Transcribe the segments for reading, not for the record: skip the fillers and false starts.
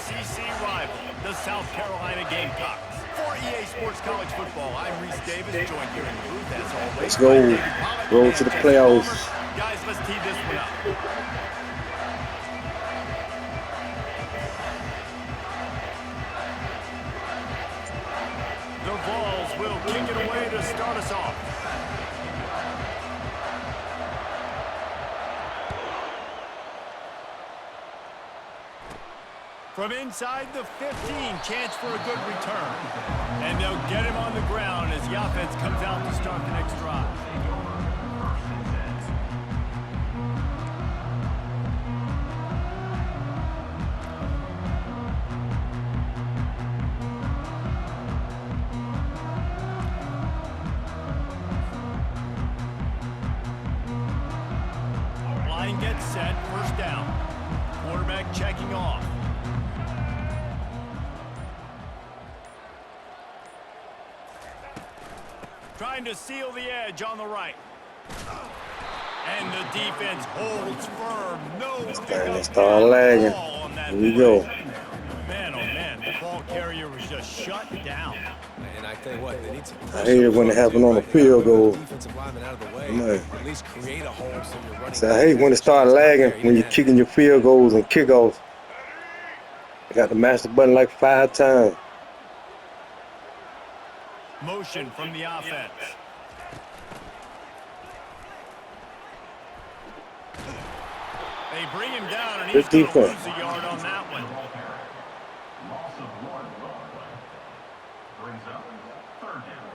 SEC rival, the South Carolina Gamecocks. For EA Sports College Football, I'm Reese Davis, joined here in the booth as always. Let's go. Roll to the playoffs. Guys, let's tee this one up. The Vols will kick it away to start us off. From inside the 15, chance for a good return. And they'll get him on the ground as the offense comes out to start the next drive. Line gets set, first down. Quarterback checking off. Trying to seal the edge on the right. And the defense holds firm. No pickup. Start lagging. Here we go. Man, oh man, the ball carrier was just shut down. And I tell you what, they need to. I hate it when it happens on a field goal. Defensive lineman out of the way. Man. At least create a hole so you're running. So I hate when it start lagging when you're kicking your field goals and kickoffs. I got to mash the button like 5 times. Motion from the offense. They bring him down, and he's going to lose a yard on that one. Loss of 1 brings up 3rd down.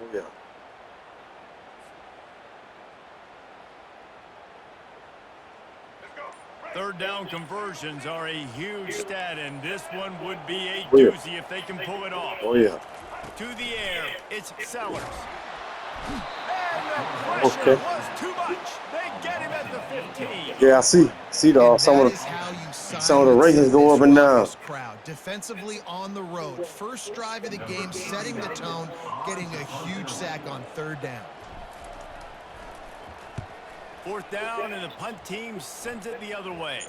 Oh yeah. Third down conversions are a huge stat, and this one would be a doozy if they can pull it off. Oh, yeah. To the air, it's Sellers. And the pressure was too much. They get him at the 15. Yeah, I see some of the ratings go up and down. Crowd defensively on the road. First drive of the game, setting the tone, getting a huge sack on 3rd down. 4th down, and the punt team sends it the other way.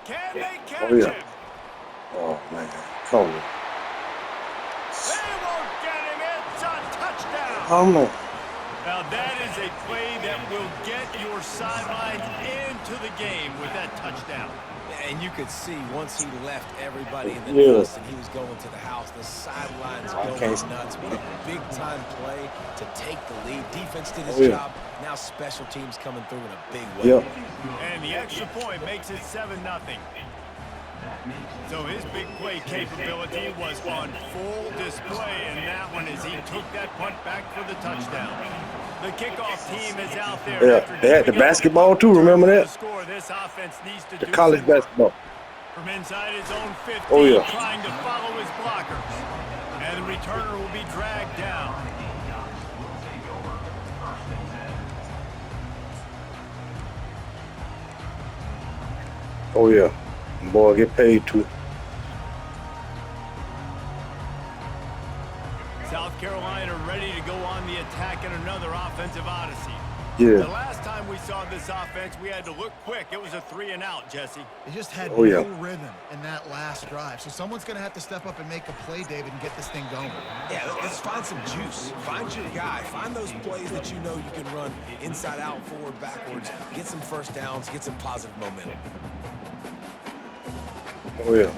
Can they catch yeah. him? Oh, man. Come on. They won't get him. It's a touchdown. Oh, man. Now, that is a play that will get your sidelines into the game with that touchdown. And you could see once he left everybody in the dust and he was going to the house, the sidelines going nuts. What a big-time play to take the lead. Defense did his job. Now special teams coming through in a big way. And the extra point makes it 7-0. So his big play capability was on full display in that one as he took that punt back for the touchdown. The kickoff team is out there. Yeah, they had the basketball too, remember that? This offense needs to the college basketball. From inside his own 50, trying to follow his blockers. And the returner will be dragged down. Oh, yeah. Boy, get paid too. South Carolina ready to go on the attack in another offensive odyssey. Yeah. The last time we saw this offense, we had to look quick. It was a 3-and-out, Jesse. They just had no rhythm in that last drive. So someone's going to have to step up and make a play, David, and get this thing going. Yeah, let's find some juice. Find your guy. Find those plays that you know you can run inside out, forward, backwards. Get some first downs. Get some positive momentum. Oh, yeah.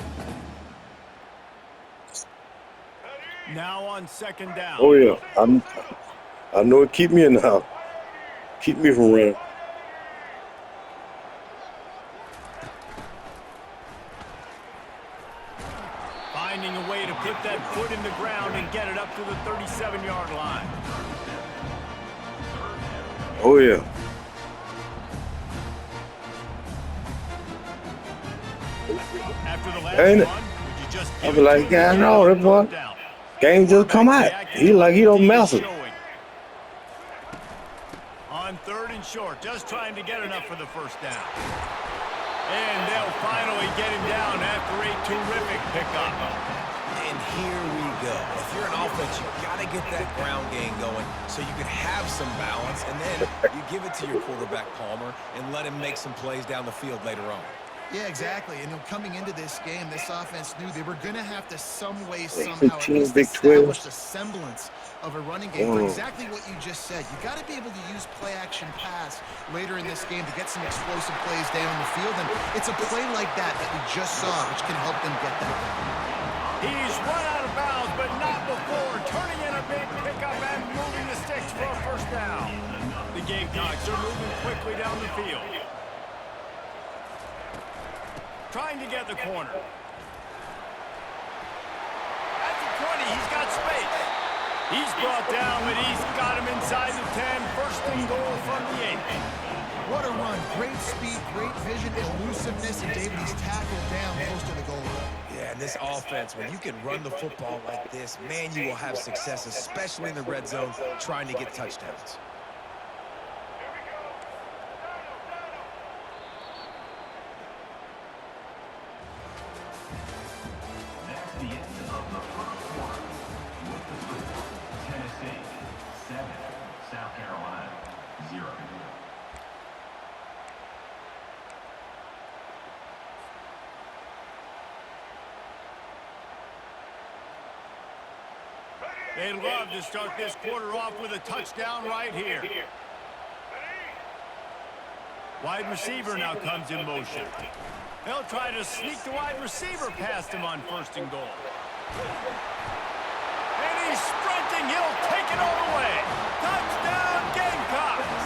Now on 2nd down. Oh, yeah. I know it keep me in the house. Keep me from running. Finding a way to put that foot in the ground and get it up to the 37-yard line. Oh, yeah. After the last Ain't it? one, would you just I be like, yeah, I know that boy. Game just come out. He like he don't mess it. On 3rd and short, just trying to get enough for the first down. And they'll finally get him down after a terrific pickup. And here we go. If you're an offense, you got to get that ground game going so you can have some balance, and then you give it to your quarterback, Palmer, and let him make some plays down the field later on. Yeah, exactly. And coming into this game, this offense knew they were going to have to some way, somehow, at least establish a semblance of a running game for exactly what you just said. You got to be able to use play-action pass later in this game to get some explosive plays down the field, and it's a play like that we just saw, which can help them get that done. He's run out of bounds, but not before turning in a big pickup and moving the sticks for a first down. The Gamecocks are moving quickly down the field. Trying to get the corner. At the 20, he's got space. He's brought down, but he's got him inside the 10. First and goal from the 8. What a run. Great speed, great vision, elusiveness, and David, he's tackled down close to the goal line. Yeah, and this offense, when you can run the football like this, man, you will have success, especially in the red zone, trying to get touchdowns. That's the end of the first quarter. With the score, Tennessee 7, South Carolina 0. They'd love to start this quarter off with a touchdown right here. Wide receiver now comes in motion. They'll try to sneak the wide receiver past him on first and goal. And he's sprinting. He'll take it all the way. Touchdown, Gamecocks!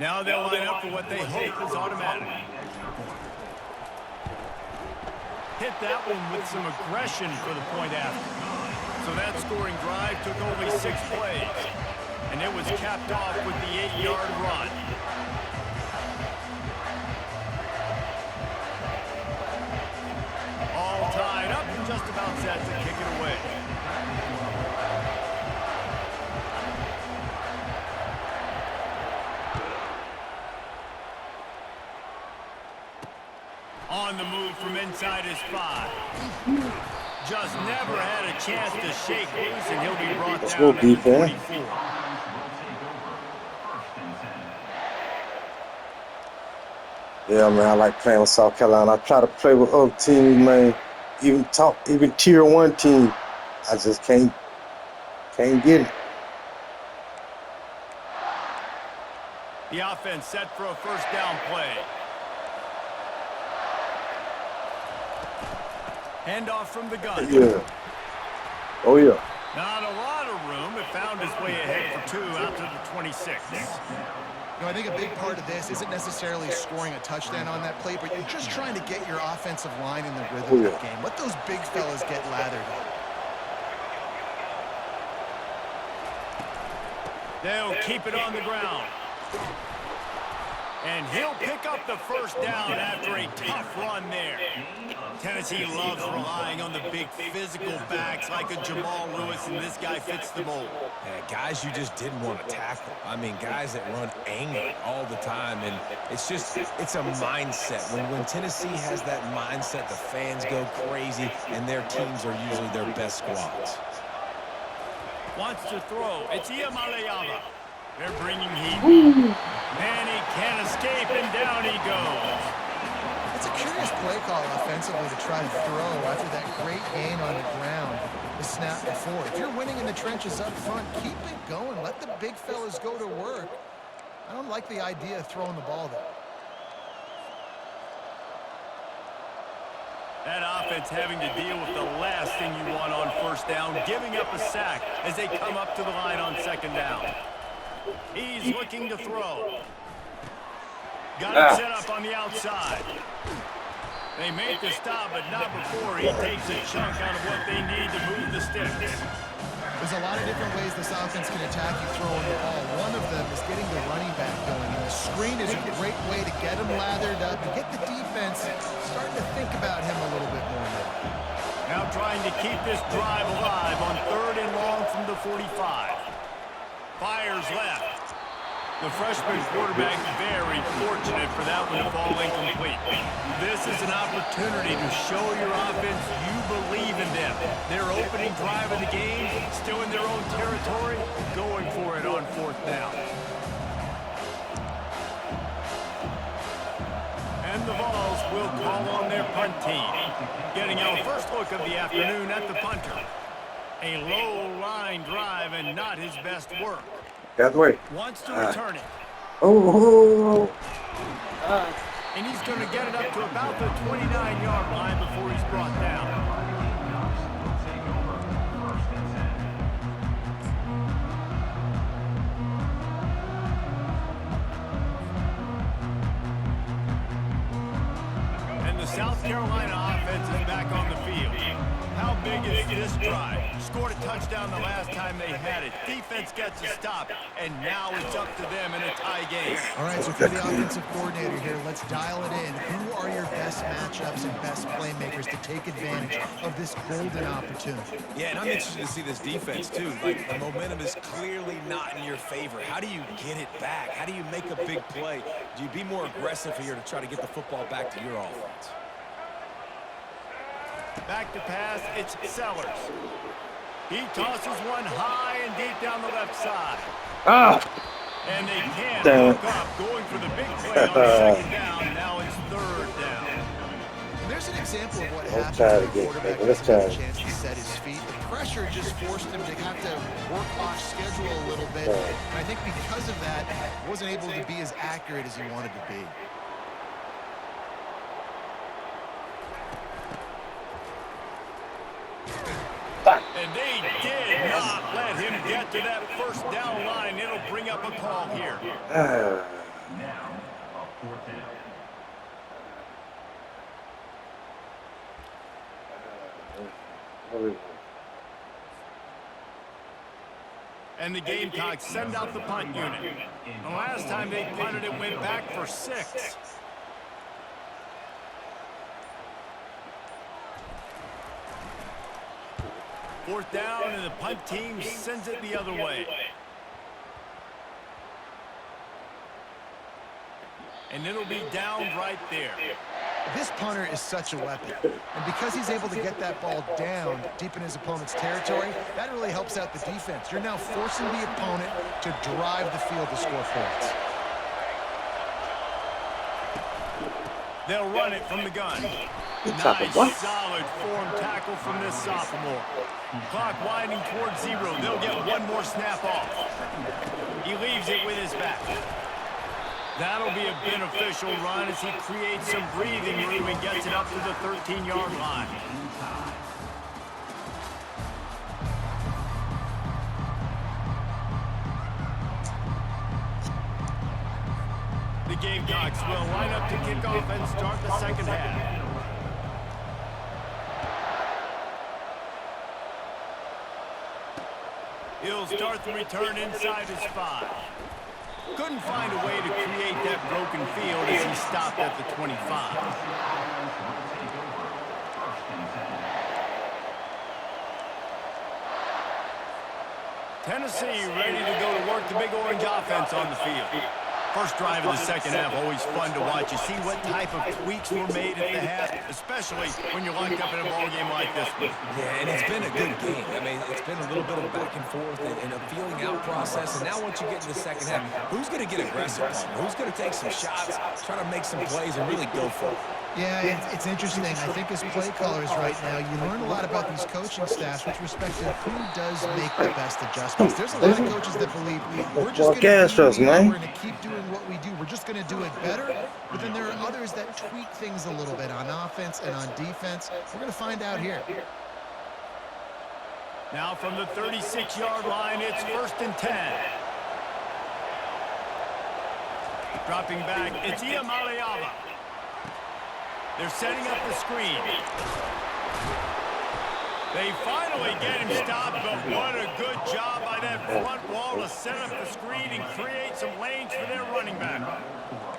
Now they'll line up for what they hope is automatic. Hit that one with some aggression for the point after. So that scoring drive took only 6 plays. And it was capped off with the 8-yard run. All tied up and just about set to kick it away. On the move from inside his 5. Just never had a chance to shake loose, and he'll be brought down at the 24. Yeah, man, I like playing with South Carolina. I try to play with other teams, man. Even tier 1 team. I just can't get it. The offense set for a first down play. Handoff from the gun. Yeah. Oh, yeah. Not a lot of room. It found its way ahead for 2 out to the 26. I think a big part of this isn't necessarily scoring a touchdown on that play, but you're just trying to get your offensive line in the rhythm of the game. Let those big fellas get lathered up. They'll keep it on the ground. And he'll pick up the first down after a tough run there. Tennessee loves relying on the big physical backs like a Jamal Lewis, and this guy fits the mold. Yeah, guys you just didn't want to tackle. I mean, guys that run angry all the time, and it's a mindset. When Tennessee has that mindset, the fans go crazy, and their teams are usually their best squads. Wants to throw. It's Iamaleava. They're bringing heat. And he can't escape, and down he goes. It's a curious play call offensively to try to throw after that great gain on the ground the snap before. If you're winning in the trenches up front, keep it going. Let the big fellas go to work. I don't like the idea of throwing the ball there. That offense having to deal with the last thing you want on first down, giving up a sack as they come up to the line on second down. He's looking to throw. Got it set up on the outside. They make the stop, but not before he takes a chunk out of what they need to move the sticks. There's a lot of different ways this offense can attack you throwing the ball. One of them is getting the running back going. And the screen is a great way to get him lathered up and get the defense starting to think about him a little bit more now. Now trying to keep this drive alive on 3rd and long from the 45. Fires left. The freshman quarterback very fortunate for that one to fall incomplete. This is an opportunity to show your offense you believe in them. Their opening drive of the game, still in their own territory, going for it on 4th down. And the Vols will call on their punt team. Getting our first look of the afternoon at the punter. A low-line drive and not his best work. That way. Wants to return it. Oh. And he's going to get it up to about the 29-yard line before he's brought down. And the South Carolina offense is back on the field. How big is this drive? Scored a touchdown the last time they had it. Defense gets a stop, and now it's up to them in a tie game. All right, so for the offensive coordinator here, let's dial it in. Who are your best matchups and best playmakers to take advantage of this golden opportunity? Yeah, and I'm interested to see this defense, too. Like, the momentum is clearly not in your favor. How do you get it back? How do you make a big play? Do you be more aggressive here to try to get the football back to your offense? Back to pass, it's Sellers. He tosses one high and deep down the left side. And they can't hook up, going for the big play on 2nd down. Now it's 3rd down. There's an example of what happens when a quarterback doesn't have a chance to set his feet. The pressure just forced him to have to work off schedule a little bit. And I think because of that, wasn't able to be as accurate as he wanted to be. And they did not let him get to that 1st down line. It'll bring up a call here. Now, a 4th down. And the Gamecocks send out the punt unit. The last time they punted, it went back for 6. Fourth down, and the punt team sends it the other way. And it'll be down right there. This punter is such a weapon. And because he's able to get that ball down deep in his opponent's territory, that really helps out the defense. You're now forcing the opponent to drive the field to score points. They'll run it from the gun. Nice, solid form tackle from this sophomore. Clock winding towards 0. They'll get one more snap off. He leaves it with his back. That'll be a beneficial run as he creates some breathing room and gets it up to the 13-yard line. The Gamecocks will line up to kick off and start the 2nd half. He'll start the return inside his 5. Couldn't find a way to create that broken field as he stopped at the 25. Tennessee ready to go to work the Big Orange offense on the field. First drive of the 2nd half, always fun to watch. You see what type of tweaks were made at the half, especially when you're locked up in a ball game like this one. Yeah, and it's been a good game. I mean, it's been a little bit of back and forth and a feeling out process. And now once you get to the 2nd half, who's going to get aggressive? Who's going to take some shots, try to make some plays, and really go for it? Yeah, it's interesting. I think as play callers right now, you learn a lot about these coaching staffs with respect to who does make the best adjustments. There's a lot of coaches that believe we're just going to keep doing what we do. We're just going to do it better. But then there are others that tweak things a little bit on offense and on defense. We're going to find out here. Now from the 36-yard line, it's 1st and 10. Dropping back, it's Iamaleava. They're setting up the screen. They finally get him stopped, but what a good job by that front wall to set up the screen and create some lanes for their running back.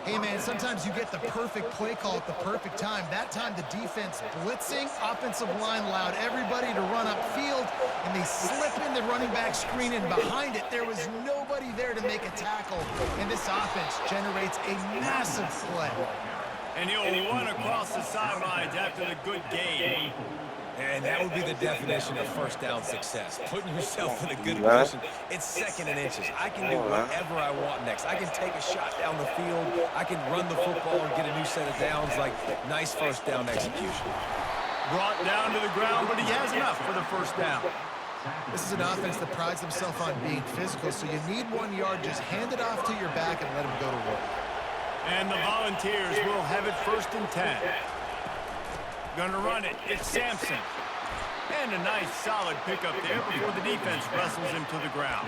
Hey, man, sometimes you get the perfect play call at the perfect time. That time, the defense blitzing, offensive line allowed everybody to run upfield, and they slip in the running back screen, and behind it, there was nobody there to make a tackle, and this offense generates a massive play. And he'll run across the sidelines after the good game. And that would be the definition of first down success. Putting yourself in a good position. It's 2nd and inches. I can do whatever I want next. I can take a shot down the field. I can run the football and get a new set of downs. Like, nice first down execution. Brought down to the ground, but he has enough for the first down. This is an offense that prides themselves on being physical, so you need 1 yard. Just hand it off to your back and let him go to work. And the Volunteers will have it 1st and 10. Gonna run it. It's Sampson. And a nice solid pickup there before the defense wrestles him to the ground.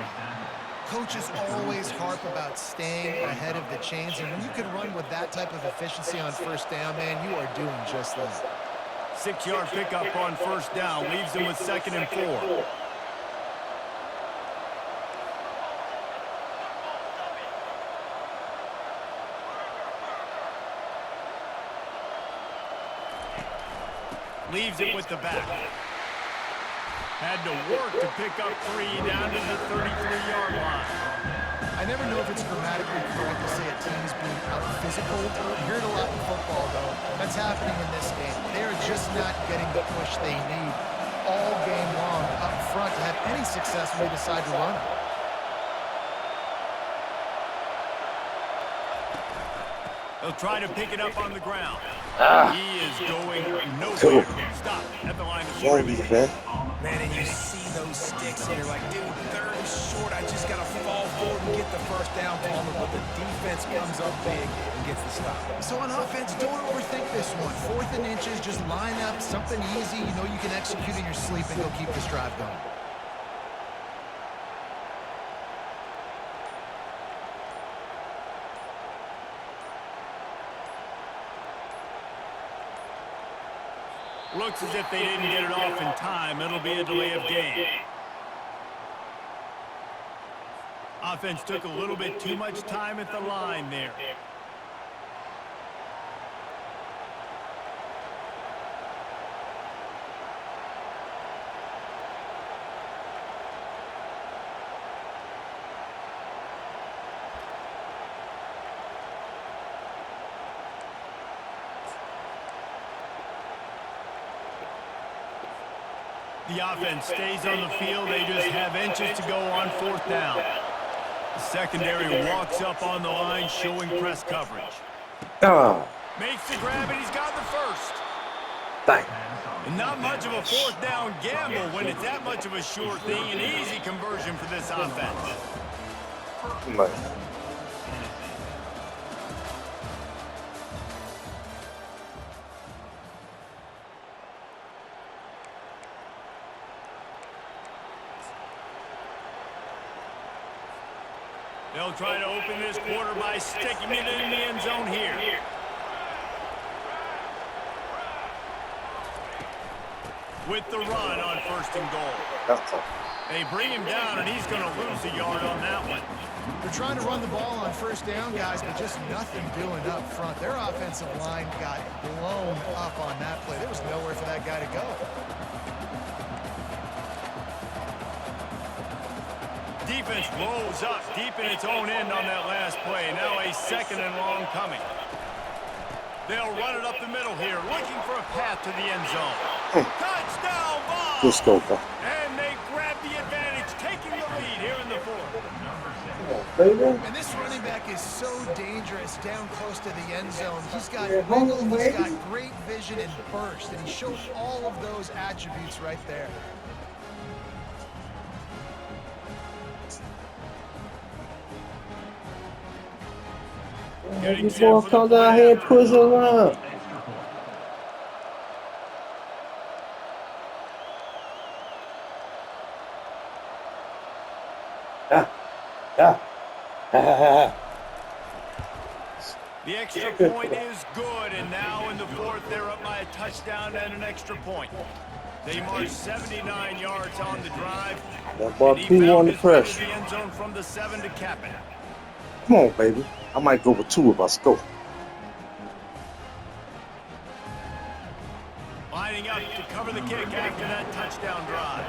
Coaches always harp about staying ahead of the chains, and when you can run with that type of efficiency on first down, man, you are doing just that. 6-yard pickup on first down leaves them with 2nd and 4. Leaves it with the back. Had to work to pick up 3 down to the 33-yard line. I never know if it's grammatically correct to say a team's being out-physical. You hear it a lot in football, though. That's happening in this game. They are just not getting the push they need all game long up front to have any success when they decide to run it. They'll try to pick it up on the ground. He is going nowhere. Stop at the line of scrimmage. Man, and you see those sticks, and you're like, dude, 3rd and short. I just got to fall forward and get the first down, Palmer. But the defense comes up big and gets the stop. So on offense, don't overthink this one. 4th and inches, just line up something easy. You know you can execute in your sleep, and you'll keep this drive going. Looks as if they didn't get it off in time. It'll be a delay of game. Offense took a little bit too much time at the line there. The offense stays on the field. They just have inches to go on 4th down. The secondary walks up on the line, showing press coverage. Makes the grab, and he's got the first. And not much of a 4th down gamble when it's that much of a sure thing. An easy conversion for this offense. They'll try to open this quarter by sticking it in the end zone here. With the run on 1st and goal. They bring him down, and he's going to lose a yard on that one. They're trying to run the ball on 1st down, guys, but just nothing doing up front. Their offensive line got blown up on that play. There was nowhere for that guy to go. Defense rolls up deep in its own end on that last play. Now a 2nd and long coming. They'll run it up the middle here, looking for a path to the end zone. Touchdown, Vols! And they grab the advantage, taking the lead here in the 4th. And this running back is so dangerous down close to the end zone. He's got wiggle, he's got great vision and burst, and he shows all of those attributes right there. Before come down here and push around. The extra point is good, and now in the fourth, they're up by a touchdown and an extra point. They marched 79 yards on the drive, and he found his way to the end zone from the 7 to cap it. Come on, baby. I might go with 2 if I score. Lining up to cover the kick after that touchdown drive.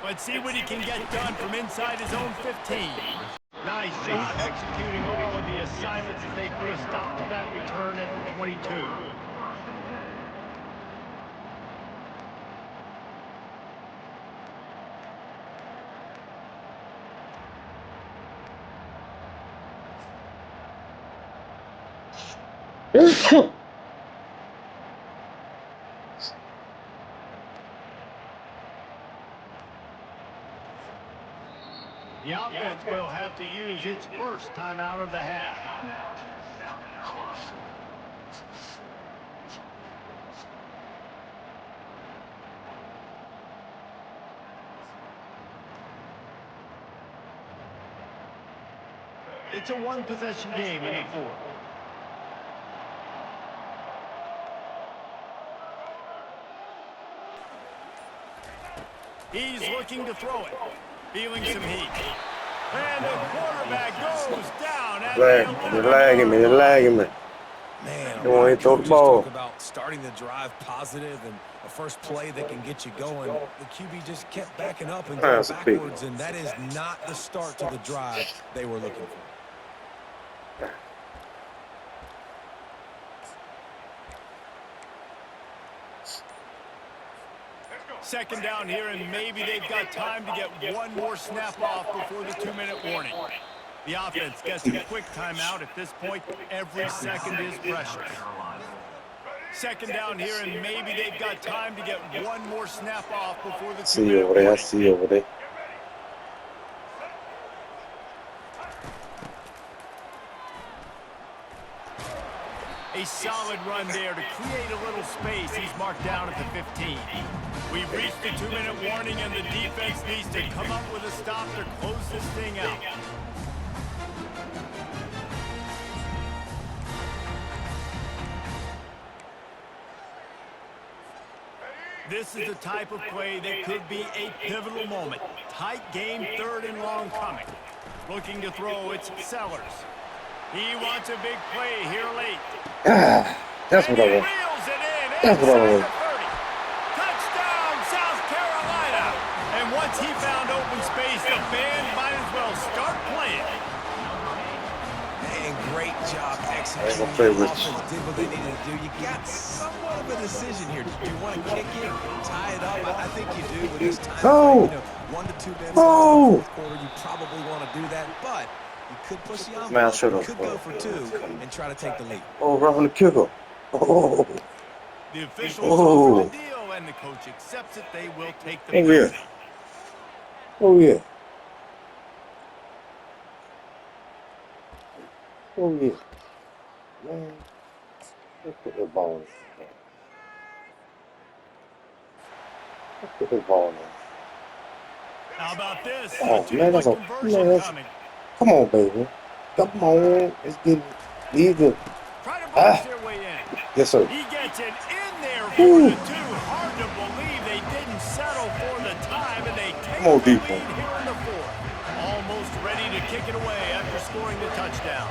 Let's see what he can get done from inside his own 15. Nice job executing all of the assignments as they put a stop to that return at 22. The offense will have to use its first timeout of the half. It's a one-possession game in the fourth. He's looking to throw it. Feeling some heat. And the quarterback goes down at You're lagging me. Man, You want to throw the ball. Talk about starting the drive positive and a first play that can get you going. The QB just kept backing up and going backwards, and that is not the start to the drive they were looking for. Second down here, and maybe they've got time to get one more snap off before the 2-minute warning. The offense gets a quick timeout at this point. Every second is precious. Second down here, and maybe they've got time to get one more snap off before the 2-minute warning. I see you over there. A solid run there to create a little space. He's marked down at the 15. We've reached the 2-minute warning, and the defense needs to come up with a stop to close this thing out. This is the type of play that could be a pivotal moment. Tight game, 3rd and long coming. Looking to throw, it's Sellers. He wants a big play here late. That's what I want. That's what I want. Touchdown, South Carolina. And once he found open space, the band might as well start playing. And great job executing. The offense did what they needed to do. You got somewhat of a decision here. Do you want to kick it, tie it up? I think you do with this time. No. 1 to 2 minutes in the fourth quarter, you probably want to do that, but you could push the envelope. You could go for 2 and try to take the lead. Oh, right on the kicker. Oh. The officials offer the deal, and the coach accepts it. They will take the penalty. Oh, yeah. Oh, yeah. Man, let's put the ball in. Let's put the ball in. How about this? Oh, man, that's coming. Come on, baby. Come on. It's getting eager. Try to box their way in. Yes, sir. He gets it in there for the 2. Hard to believe they didn't settle for the time, and they take the lead here in the 4th. Almost ready to kick it away after scoring the touchdown.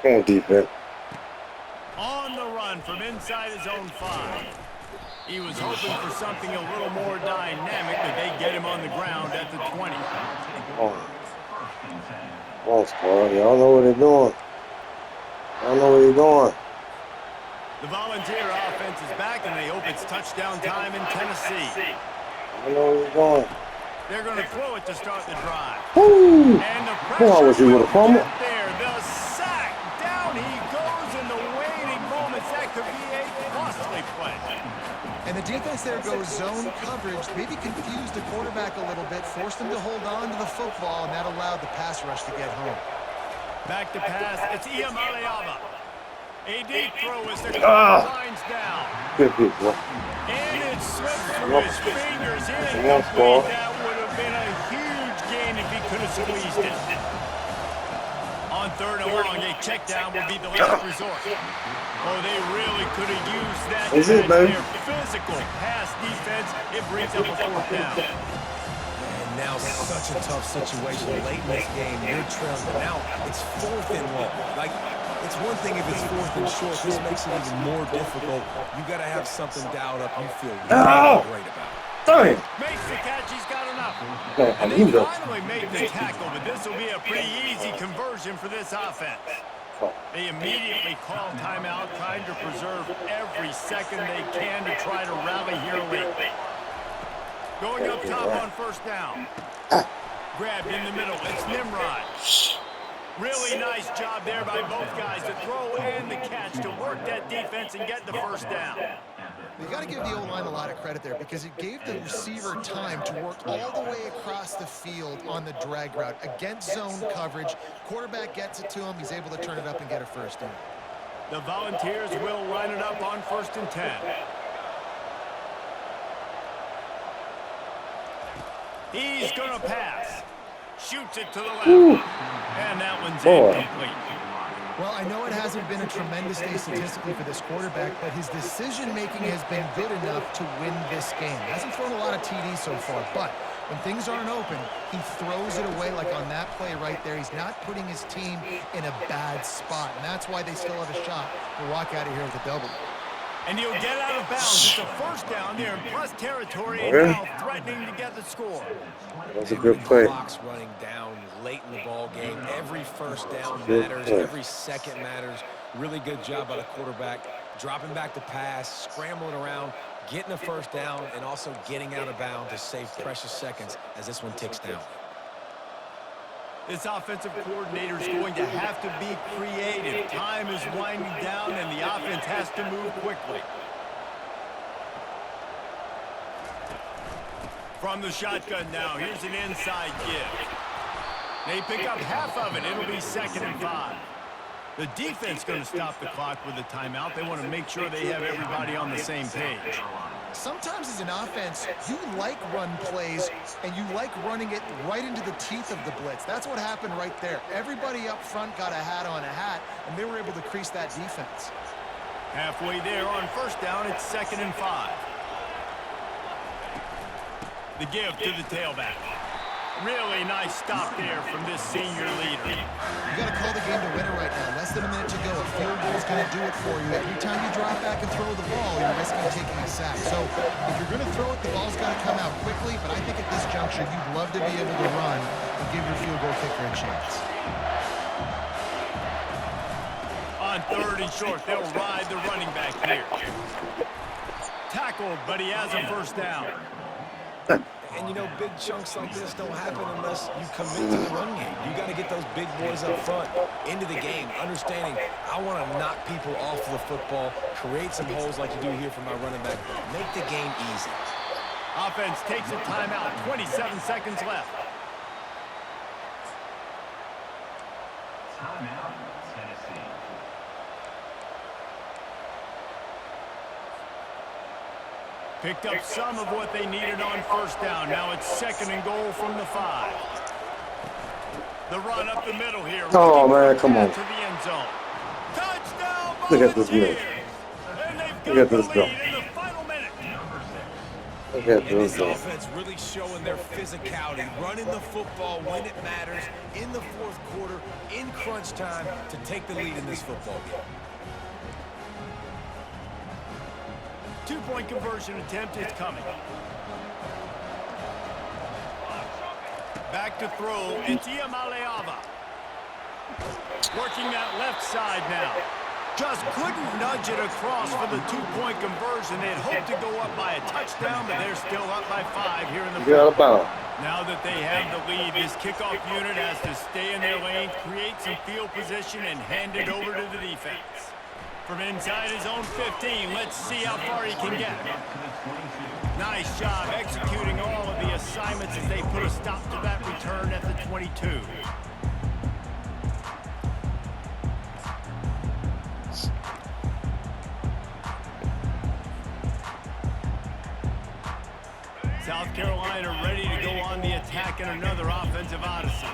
Come on, defense. On the run from inside his own 5. He was hoping for something a little more dynamic, but they get him on the ground at the 20. Oh, squad. Y'all know what they're doing. Y'all know where they're going. The Volunteer offense is back, and they hope it's touchdown time in Tennessee. I know where they're going. They're going to throw it to start the drive. Woo! And the pressure was you with a fumble? there. The sack. Down he goes in the waiting moments. That could be a costly play. And the defense there goes zone coverage, maybe confused the quarterback a little bit, forced him to hold on to the football, and that allowed the pass rush to get home. Back to pass. It's Iamaleava. A deep throw as the clock winds down. Good hit, boy. And it slipped through his fingers. Incomplete. That would have been a huge gain if he could have squeezed it. On 3rd and long, a check down would be the last resort. Oh, they really could have used that. Is it, baby? Their physical pass defense. It brings up a 4th down. And now such a tough situation late in this game. You're trailing, but now it's 4th and long. Like, it's one thing if it's 4th and short. This makes it even more difficult. You got to have something dialed up you feel really great about. Dang. Makes the catch. He's got enough. Man, And they finally make the tackle, but this will be a pretty easy conversion for this offense. They immediately call timeout, trying to preserve every second they can to try to rally here late. Going up top on 1st down. Grabbed in the middle. It's Nimrod. Really nice job there by both guys, the throw and the catch, to work that defense and get the 1st down. You got to give the O-line a lot of credit there because it gave the receiver time to work all the way across the field on the drag route against zone coverage. Quarterback gets it to him. He's able to turn it up and get a 1st down. The Volunteers will line it up on 1st and 10. He's going to pass. Shoots it to the left. And that one's incomplete. Well, I know it hasn't been a tremendous day statistically for this quarterback, but his decision-making has been good enough to win this game. Hasn't thrown a lot of TDs so far, but when things aren't open, he throws it away like on that play right there. He's not putting his team in a bad spot, and that's why they still have a shot to walk out of here with a W. And he'll get out of bounds. It's a 1st down there in plus territory, and now threatening to get the score. That's a good play. The clock's running down late in the ball game. Every 1st down matters. Every second matters. Really good job by the quarterback. Dropping back to pass, scrambling around, getting a 1st down, and also getting out of bounds to save precious seconds as this one ticks down. This offensive coordinator is going to have to be creative. Time is winding down, and the offense has to move quickly. From the shotgun now, here's an inside give. They pick up half of it. It'll be 2nd and 5. The defense going to stop the clock with a timeout. They want to make sure they have everybody on the same page. Sometimes as an offense, you like run plays, and you like running it right into the teeth of the blitz. That's what happened right there. Everybody up front got a hat on a hat, and they were able to crease that defense. Halfway there on 1st down, it's 2nd and 5. The give to the tailback. Really nice stop there from this senior leader. You got to call the game to win it right now. Less than a minute to go. A field goal is going to do it for you. Every time you drop back and throw the ball, you're risking taking a sack. So if you're going to throw it, the ball's got to come out quickly. But I think at this juncture, you'd love to be able to run and give your field goal kicker a chance. On 3rd and short, they'll ride the running back here. Tackled, but he has a 1st down. And, you know, big chunks like this don't happen unless you commit to the run game. You got to get those big boys up front into the game, understanding I want to knock people off the football, create some holes like you do here for my running back, make the game easy. Offense takes a timeout, 27 seconds left. Timeout, Tennessee. Picked up some of what they needed on 1st down. Now it's 2nd and goal from the 5. The run up the middle here. Oh, man, come on. To the end zone. Touchdown, Look at this man. And they've Look got at the this lead guy. in the final minute. Look at And this this guy. offense really showing their physicality, running the football when it matters, in the 4th quarter, in crunch time, to take the lead in this football game. 2-point conversion attempt is coming. Back to throw. It's Iamaleava. Working that left side now. Just couldn't nudge it across for the 2-point conversion. They'd hoped to go up by a touchdown, but they're still up by 5 here in the Get out of bounds. Now that they have the lead, this kickoff unit has to stay in their lane, create some field position, and hand it over to the defense. From inside his own 15, let's see how far he can get. Nice job executing all of the assignments as they put a stop to that return at the 22. South Carolina ready to go on the attack in another offensive odyssey.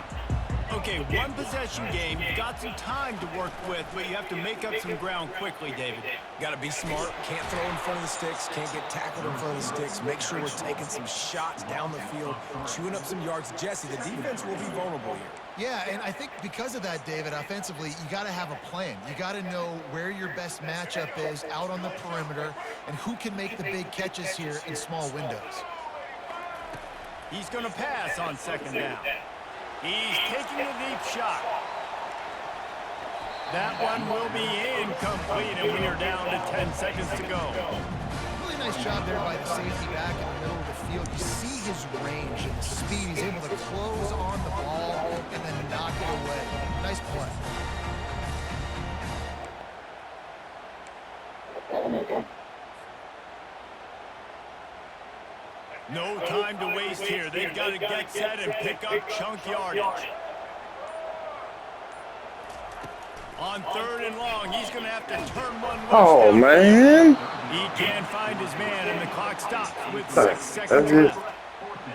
Okay, one possession game. You've got some time to work with, but you have to make up some ground quickly, David. Got to be smart. Can't throw in front of the sticks. Can't get tackled in front of the sticks. Make sure we're taking some shots down the field, chewing up some yards. Jesse, the defense will be vulnerable here. Yeah, and I think because of that, David, offensively, you got to have a plan. You got to know where your best matchup is out on the perimeter and who can make the big catches here in small windows. He's going to pass on second down. He's taking a deep shot. That one will be incomplete, and we are down to 10 seconds to go. Really nice job there by the safety back in the middle of the field. You see his range and speed. He's able to close on the ball and then knock it away. Nice play. No time to waste here. They've got to get set and pick up chunk yardage. On third and long, he's going to have to turn one loose. Oh, man. He can't find his man, and the clock stops with 6 seconds left.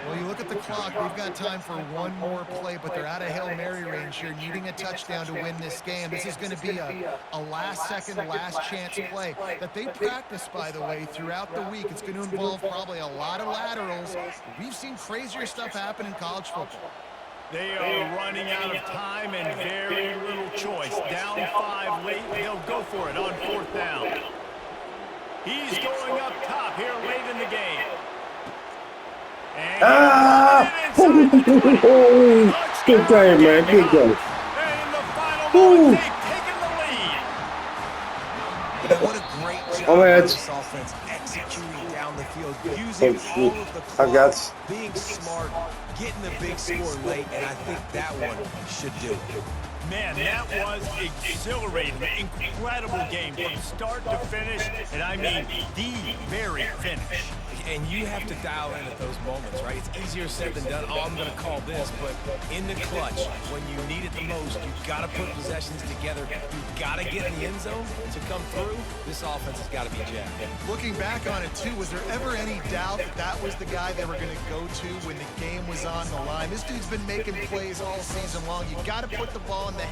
Well, you look at the clock. We've got time for one more play, but they're out of Hail Mary range here, needing a touchdown to win this game. This is going to be a last-second, last-chance play that they practice, by the way, throughout the week. It's going to involve probably a lot of laterals. We've seen crazier stuff happen in college football. They are running out of time and very little choice. Down 5 late, they'll go for it on fourth down. He's going up top here late in the game. Good game, man. Good game. And in the final moments, they've taken the lead. What a great job by this offense executing down the field, using all of the clock, being smart, getting the big score late, and I think that one should do it. Man, that was exhilarating. Incredible game from start to finish, and I mean the very finish. And you have to dial in at those moments, right? It's easier said than done. Oh, I'm going to call this, but in the clutch, when you need it the most, you've got to put possessions together. You've got to get in the end zone to come through. This offense has got to be jacked. Looking back on it, too, was there ever any doubt that that was the guy they were going to go to when the game was on the line? This dude's been making plays all season long. You've got to put the ball in